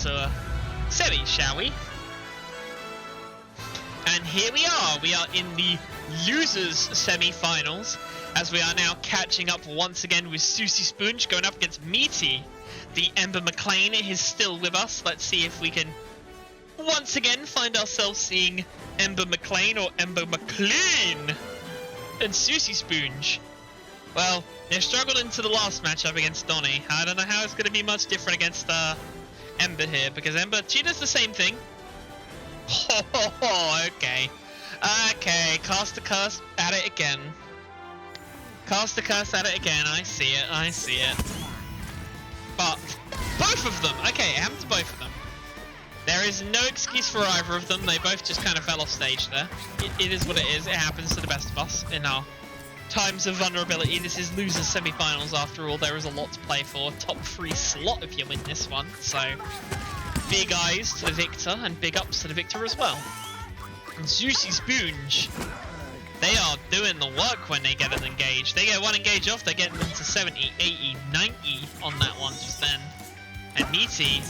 to semi, shall we? And here we are. We are in the losers semi-finals, as we are now catching up once again with SussySponge going up against Miity. The Ember McLain is still with us. Let's see if we can once again find ourselves seeing Ember McLain or Ember McLean and SussySponge. Well, they struggled into the last matchup against Donnie. I don't know how it's going to be much different against Ember here, because Ember, she does the same thing. Oh, okay. Okay, cast the curse at it again. Cast the curse at it again. I see it, I see it. But both of them, okay, it happened to both of them. There is no excuse for either of them. They both just kind of fell off stage there. It is what it is. It happens to the best of us in our times of vulnerability. This is losers semi-finals after all. There is a lot to play for. Top 3 slot if you win this one. So big eyes to the victor and big ups to the victor as well. And SussySponge, they are doing the work when they get an engage. They get one engage off, they're getting into 70, 80, 90 on that one just then. And Miity,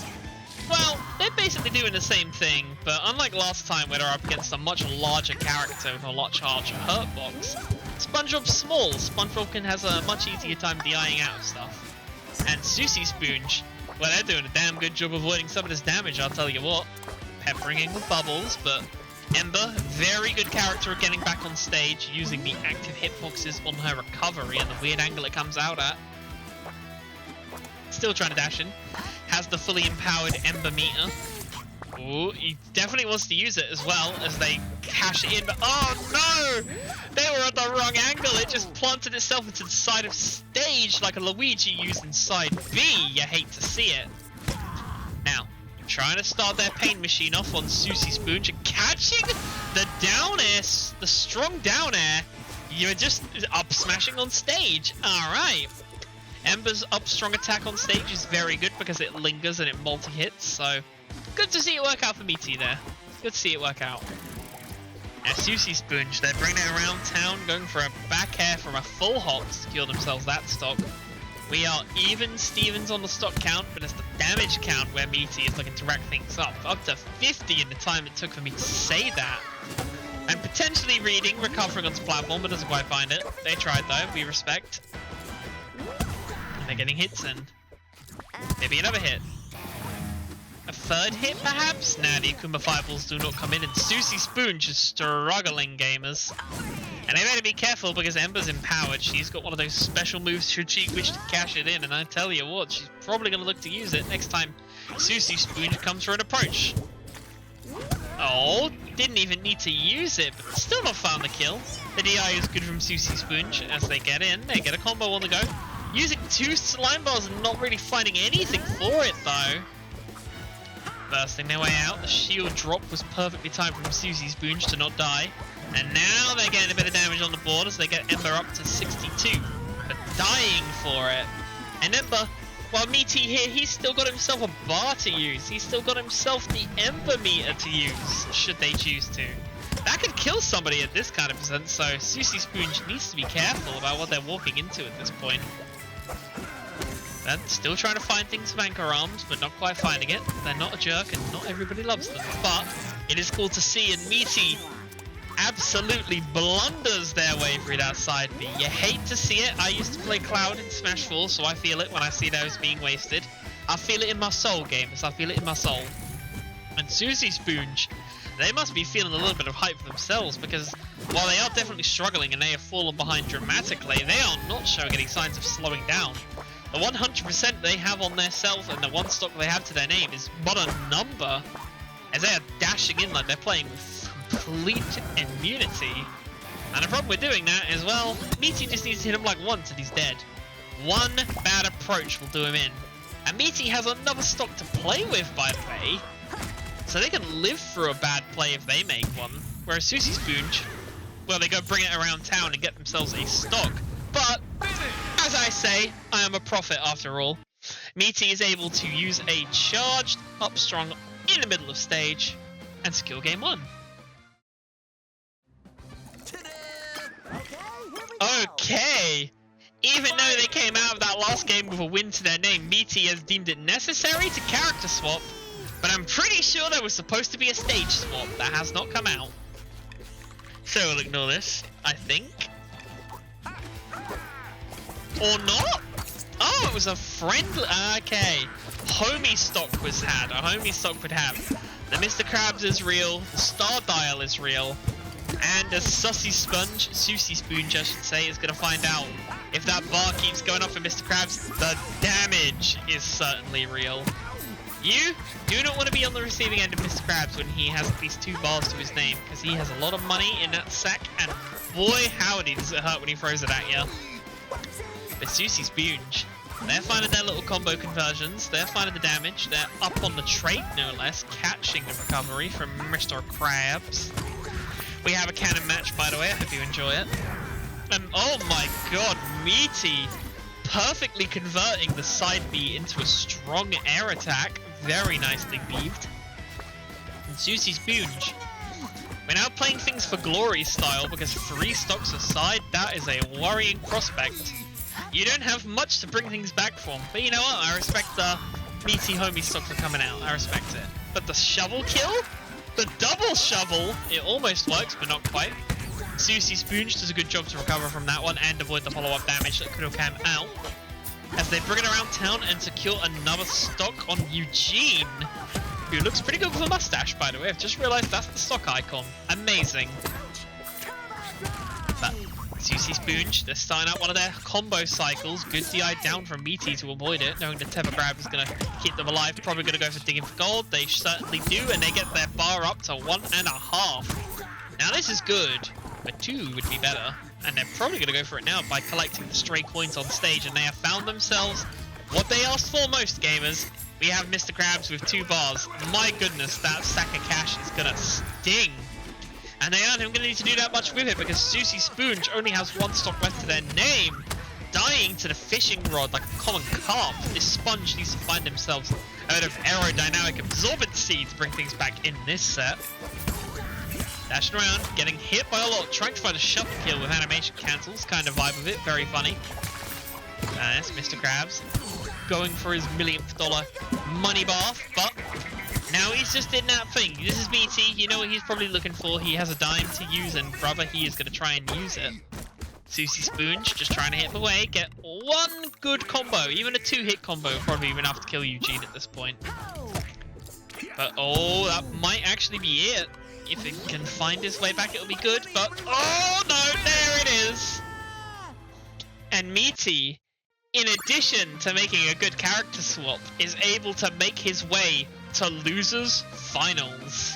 well, they're basically doing the same thing, but unlike last time where they're up against a much larger character with a much larger hurt box, SpongeBob's small. SpongeBob has a much easier time DIing out of stuff. And SussySponge, well, they're doing a damn good job avoiding some of this damage, I'll tell you what. Peppering in with bubbles, but Ember, very good character at getting back on stage, using the active hitboxes on her recovery and the weird angle it comes out at. Still trying to dash in. Has the fully empowered Ember meter. Ooh, he definitely wants to use it as well as they cash it in. But oh no! They were at the wrong angle. It just planted itself into the side of stage like a Luigi used inside B. You hate to see it. Now, trying to start their pain machine off on SussySponge and catching the down air, the strong down air. You're just up smashing on stage. Alright. Ember's up strong attack on stage is very good because it lingers and it multi-hits, so good to see it work out for Miity there. Good to see it work out. Now SussySponge, they're bringing it around town, going for a back air from a full hop to secure themselves that stock. We are even Stevens on the stock count, but it's the damage count where Miity is looking to rack things up to 50 in the time it took for me to say that. And potentially reading, recovering onto platform, but doesn't quite find it. They tried though, we respect. And they're getting hits in. Maybe another hit. A third hit perhaps? Nah, the Akuma Fireballs do not come in, and SussySponge is struggling, gamers. And they better be careful because Ember's empowered. She's got one of those special moves should she wish to cash it in, and I tell you what, she's probably going to look to use it next time SussySponge comes for an approach. Oh, didn't even need to use it, but still not found the kill. The DI is good from SussySponge as they get in. They get a combo on the go. Using 2 slime bars and not really finding anything for it though. Bursting their way out, the shield drop was perfectly timed from SussySponge to not die. And now they're getting a bit of damage on the board as they get Ember up to 62. But dying for it. And Ember, while Miity here, he's still got himself a bar to use. He's still got himself the Ember meter to use, should they choose to. That could kill somebody at this kind of percent, so SussySponge needs to be careful about what they're walking into at this point. They're still trying to find things with anchor arms, but not quite finding it. They're not a jerk, and not everybody loves them. But it is cool to see, and Miity absolutely blunders their way through that side B. You hate to see it. I used to play Cloud in Smash 4, so I feel it when I see those being wasted. I feel it in my soul, gamers. I feel it in my soul. And SussySponge, they must be feeling a little bit of hype for themselves, because while they are definitely struggling and they have fallen behind dramatically, they are not showing any signs of slowing down. The 100% they have on their self and the 1 stock they have to their name is but a number, as they are dashing in like they're playing with complete immunity. And the problem with doing that is, well, Miity just needs to hit him like once and he's dead. One bad approach will do him in. And Miity has another stock to play with, by the way, so they can live through a bad play if they make one. Whereas SussySponge, well, they go bring it around town and get themselves a stock. But as I say, I am a prophet after all. Miity is able to use a charged up strong in the middle of stage and secure game 1. Okay, even though they came out of that last game with a win to their name, Miity has deemed it necessary to character swap But I'm pretty sure there was supposed to be a stage swap that has not come out. So we'll ignore this, I think. Or not? Oh, it was a friendly... Okay. Homie stock was had. A homie stock would have. The Mr. Krabs is real. The Star Dial is real. And the SussySponge, SussySponge I should say, is going to find out if that bar keeps going up for Mr. Krabs. The damage is certainly real. You do not want to be on the receiving end of Mr. Krabs when he has at least 2 bars to his name, because he has a lot of money in that sack, and boy howdy does it hurt when he throws it at you. But SussySponge, they're finding their little combo conversions, they're finding the damage, they're up on the trait no less, catching the recovery from Mr. Krabs. We have a cannon match, by the way, I hope you enjoy it. And oh my god, Miity perfectly converting the side B into a strong air attack. Very nicely beaved. And SussySponge, we're now playing things for glory style, because 3 stocks aside, that is a worrying prospect. You don't have much to bring things back from, but you know what, I respect the Miity homie stock for coming out, I respect it. But the shovel kill? The double shovel, it almost works, but not quite. SussySponge does a good job to recover from that one and avoid the follow-up damage that could have come out, as they bring it around town and secure another stock on Eugene, who looks pretty good with a mustache, by the way. I've just realized that's the stock icon. Amazing. But SussySponge, they're starting out one of their combo cycles. Good DI down from Miity to avoid it, knowing the Tether Grab is going to keep them alive. Probably going to go for digging for gold. They certainly do, and they get their bar up to 1.5. Now this is good, but 2 would be better. And they're probably going to go for it now by collecting the stray coins on stage, and they have found themselves what they asked for most, gamers. We have Mr. Krabs with 2 bars. My goodness, that sack of cash is going to sting. And they aren't even going to need to do that much with it, because SussySponge only has 1 stock left to their name. Dying to the fishing rod like a common carp. This sponge needs to find themselves a bit of aerodynamic absorbency to bring things back in this set. Dashing around, getting hit by a lot, trying to find a shuffle kill with animation cancels, kind of vibe of it, very funny. Nice, Mr. Krabs going for his $1,000,000th money bath, but now he's just in that thing. This is Miity, you know what he's probably looking for. He has a dime to use, and brother, he is going to try and use it. SussySponge just trying to hit away, get 1 good combo, even a 2-hit combo would probably be enough to kill Eugene at this point. But oh, that might actually be it. If it can find its way back, it'll be good, but oh no, there it is! And Miity, in addition to making a good character swap, is able to make his way to Losers Finals.